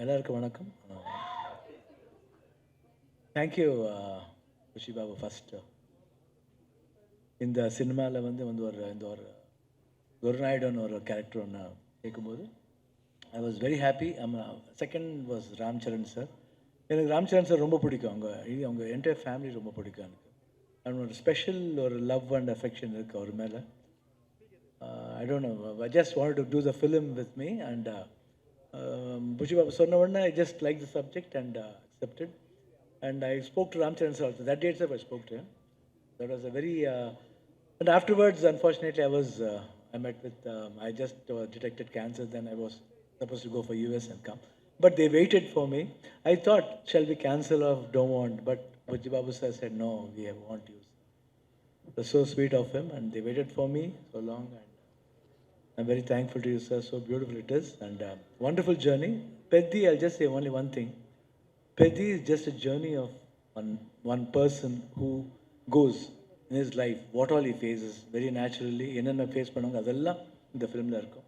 எல்லாருக்கும் வணக்கம். தேங்க்யூ ரிஷி பாபு. ஃபஸ்ட்டு இந்த சினிமாவில் வந்து ஒரு குருநாயுடுன்னு ஒரு கேரக்டர் ஒன்று கேட்கும்போது I was very happy. Second was Ram Charan sir. எனக்கு ராம் சரண் சார் ரொம்ப பிடிக்கும். அவங்க என்டையர் ஃபேமிலி ரொம்ப பிடிக்கும் எனக்கு. அண்ட் ஒரு ஸ்பெஷல் ஒரு லவ் அண்ட் அஃபெக்ஷன் இருக்குது அவர் மேலே. I don't know. I just wanted to do the film with me, and Bushi Babu சொன்ன உடனே I just liked the subject and accepted. And I spoke to Ram Charan sir also. That day itself I spoke to him. That was a very. And afterwards, unfortunately, I met with. I just detected cancer. Then I was supposed to go for US and come, but they waited for me. I thought, shall we cancel or don't want? But Bushi Babu sir said, no, we want you. It was so sweet of him, and they waited for me so long. And I'm very thankful to you, sir. So beautiful it is, and wonderful journey. Peddi, I'll just say only one thing. Peddi is just a journey of one person who goes in his life, what all he faces very naturally. என்னென்ன face பண்ணுவாங்க அதெல்லாம் இந்த ஃபிலிமில் இருக்கும்.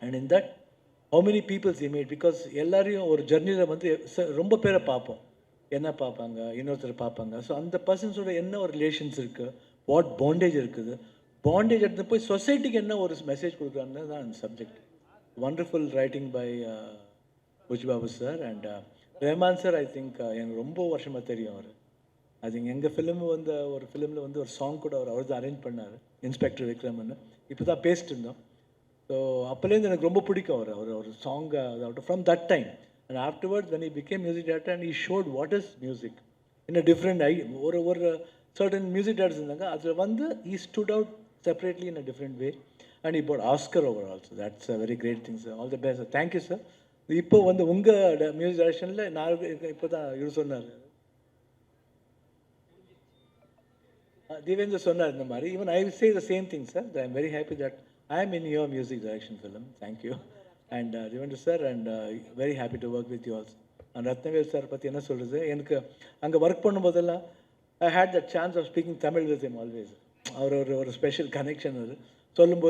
And in that how many peoples he made, because எல்லாரையும் ஒரு ஜர்னியில் வந்து ரொம்ப பேரை பார்ப்போம். என்ன பார்ப்பாங்க, இன்னொருத்தர் பார்ப்பாங்க. ஸோ அந்த பர்சன்ஸோட என்ன ஒரு ரிலேஷன்ஸ் இருக்குது, வாட் பாண்டேஜ் இருக்குது, பாண்டேஜ் எடுத்து போய் சொசைட்டிக்கு என்ன ஒரு மெசேஜ் கொடுக்குறான்னு தான் அந்த subject. Wonderful writing by Puji Babu sir. And Rahman sir, I think எனக்கு ரொம்ப வருஷமாக தெரியும் அவர். ஐ திங்க் எங்கள் ஒரு ஃபிலிமில் வந்து ஒரு சாங் கூட அவர் தான் அரேஞ்ச் பண்ணார், இன்ஸ்பெக்டர் விக்ரம்னு. இப்போ தான் பேசிட்டு இருந்தோம். ஸோ அப்போலேருந்து எனக்கு ரொம்ப பிடிக்கும் அவர் ஒரு song from that time. And afterwards when he became music director and he showed what is music in a different ஒரு certain music directors இருந்தாங்க. அதில் வந்து he stood out separately in a different way, and he brought Oscar over also. That's a very great thing, sir. All the best, sir. Thank you, sir. இப்போ வந்து உங்கள் music டைரக்ஷனில் நான் இப்போ தான் இவர் சொன்னார், தேவேந்திர சொன்னார் இந்த மாதிரி. Even I will say the same thing, sir. I am very happy that I am in your music direction film. Thank you. And Devendra sir, and very happy to work with you also. And Rathnavel sir பற்றி என்ன சொல்கிறது, எனக்கு அங்கே work பண்ணும்போதெல்லாம் I had that chance of speaking Tamil with him always. அவர் ஒரு special connection அது சொல்லும்போது